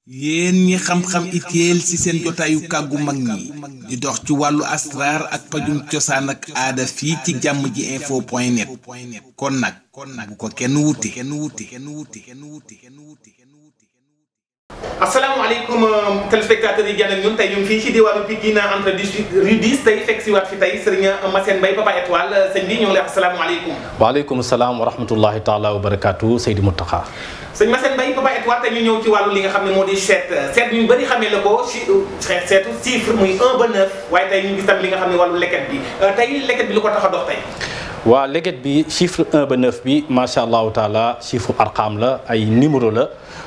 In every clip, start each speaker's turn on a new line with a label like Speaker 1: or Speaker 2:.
Speaker 1: yéen ñi xam-xam itéel ci seen jotaayu kàggu mag ñi di dox ci wàllu asraar ak pajum cosaan ak aada fii ci jàmm ji info point net kon nag bu ko kenn wuti.
Speaker 2: asalaamaaleykum téléspectateurs yi jàll ñun tey ñu ngi fii ci diwaanu Pikine entre 18 rue 10 tey fekk si waat fi tey sëriñ Massène Mbaye Papa Étoile sëñ bi ñu ngi lay wax asalaamaaleykum.
Speaker 3: waaleykum salaam wa rahmatullahi taala wa barakaatu Seydi Mountakha.
Speaker 2: sëñ Massène Mbaye Papa Étoile tey ñu ñëw ci wàllu li nga xam ne moo di seet ñu bëri xamee la ko seetu chiffre muy 1 ba 9 waaye tey ñu gis tam li nga xam ne wàllu leket bi tey leket bi lu ko tax a dox tey.
Speaker 3: waa leget bi chiffre 1 ba 9 bi macha allahu taala chiffre arqaam la ay numéro la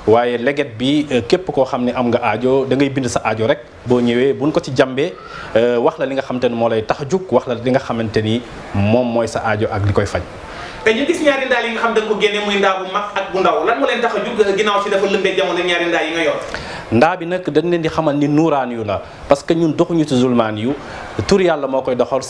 Speaker 3: waaye leget bi képp koo xam ne am nga aajo da ngay bind sa aajo rek boo ñëwee buñ ko ci jàmbee wax la li nga xamante ni moo lay tax a jug wax la li nga xamante ni moom mooy sa aajo ak li koy faj.
Speaker 2: te ñu gis ñaari ndaa yi nga xam da nga ko génne muy ndaa bu mag ak bu ndaw lan moo leen tax a jug ginnaaw si dafa lëmbee jamono ñaari ndaa yi nga yor.
Speaker 3: ndaa bi nag dañ leen di xamal ni nuuraan yu la parce que ñun doxuñu ci zulmaan yu tur yàlla moo koy doxal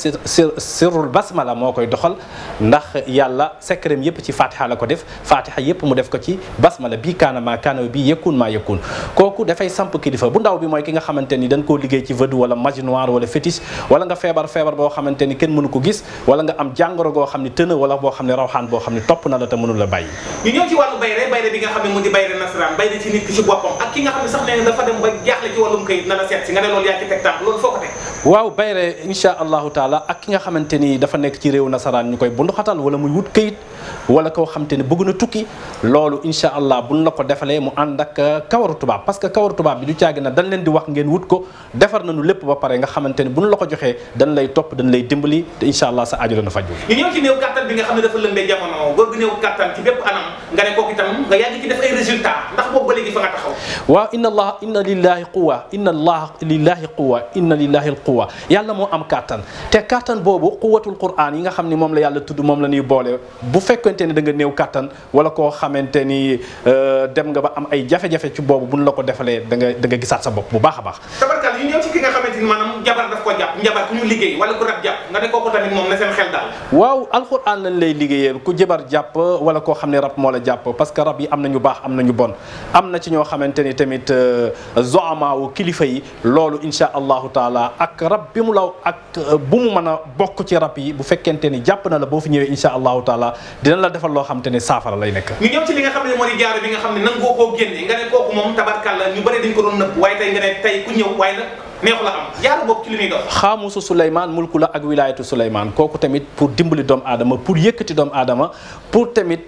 Speaker 3: sirrul basmala moo koy doxal ndax yàlla secret yëpp ci fatiha la ko def fatiha yëpp mu def ko ci basmala bii kaana maa kaana bii yëkkun maa yëkkun kooku dafay samp kilifa bu ndaw bi mooy ki nga xamante ni dañ koo liggéey ci vëdu wala magie noire wala fétiche wala nga feebar boo xamante ni kenn mënu ko gis wala nga am jàngoro goo xam ne tëna wala boo xam ne rawxaan boo xam ne topp na la te mënu la bàyyi.
Speaker 2: ñu ñëw ci wàllu bayre bi nga xam ne mu di bayre nasaraan bayre ci nit ki ci boppam ak ki nga xam ne sax nee dafa dem ba jaaxle ci wàllum këyit na la seet si nga ne loolu yaa ci teg tànk loolu foo ko teg.
Speaker 3: waaw bayre insha allahu taala ak ki nga xamante ni dafa nekk ci réew nasaraan ñu koy bunduxatal wala muy wut këyit wala koo xamante ni bëgg na tukki loolu insha allah buñ la ko defalee mu ànd ak kawaru tubaab parce que kawaru tubaab bi du caagi na dañ leen di wax ngeen wut ko defar nañu lépp ba pare nga xamante ni buñ la ko joxee dañ lay topp dañ lay dimbali te insha allah sa aajo dana faju.
Speaker 2: ñu ñëw ci néew kàttan bi nga xam ne dafa lëmbee jamono góor gu néew kàttan ci bépp anam nga ne kooku itam nga yàgg ci def ay résultat ndax boobu ba léegi fa nga taxaw.
Speaker 3: waaw inna lillahi quwa yàlla moo am kàttan te kàttan boobu quwatul quran yi nga xam ni moom la yàlla tudd moom la ñuy boole bu fekkente ni da nga néew kàttan wala koo xamante ni dem nga ba am ay jafe-jafe ci boobu buñ la ko defalee da nga gisaat sa bopp bu baax a baax.
Speaker 2: tabarkal yu ñëw ci ki nga xamante ni maanaam jabar daf ko jàpp njabar ku ñu liggéey wala ku rab jàpp nga ne kooku tamit moom na seen xel daal. waaw
Speaker 3: alquran lañ lay liggéeyee ku jabar jàpp wala koo xam ne rab moo la jàpp parce que rab yi am na ñu baax am na ñu bon am na ci ñoo xamante ni tamit zoamaawu kilifa yi loolu insha allahu taala ak rab bi mu law ak bu mu mën a bokk ci rab yi bu fekkente ni jàpp na la boo fi ñëwee insha allahu taala dina la defal loo xamante ne saafara lay nekk.
Speaker 2: ñu ñëw ci li nga xam ne moo di jaaro bi nga xam ne nangoo koo génne nga ne kooku moom tabarkàlla ñu bëri dañ ko doon nëbb waaye tey nga ne tey ku ñëw waaye nag neexu la am jaaro boobu ci li muy dox.
Speaker 3: xaamusu Souleymane mulku la ak wilaayatu Souleymane kooku tamit pour dimbali doomu aadama pour yëkkati doomu aadama pour tamit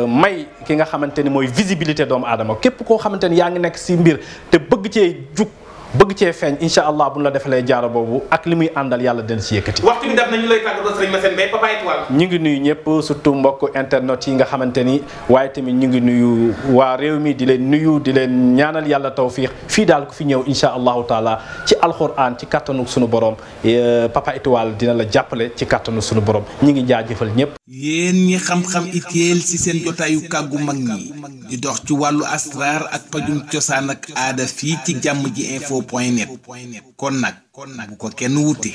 Speaker 3: may ki nga xamante ni mooy visibilité doomu aadama képp koo xamante ni yaa ngi nekk si mbir te bëgg cee jug bëgg cee feeñ incha allah bu ñu la defalee jaaro boobu ak li muy àndal yàlla den si yëkkati.
Speaker 2: waxtu bi daf nañu lay tàggatoo sëriñ Massène Mbaye Papa Étoile.
Speaker 3: ñu ngi nuyu ñëpp surtout mbokk internet yi nga xamante ni waaye tamit ñu ngi nuyu waa réew mi di leen nuyu di leen ñaanal yàlla tawfiix fii daal ku fi ñëw incha allahu taala ci alquran ci kattanu sunu borom Papa Étoile dina la jàppale ci kattanu sunu borom ñu ngi jaajëfal ñëpp.
Speaker 1: yéen ñi xam-xam itéel ci seen jotaayu kàggu mag ñi di dox ci wàllu asraar ak pajum cosaan ak aada fii ci jàmm ji info point net kon nag bu ko kenn wuti.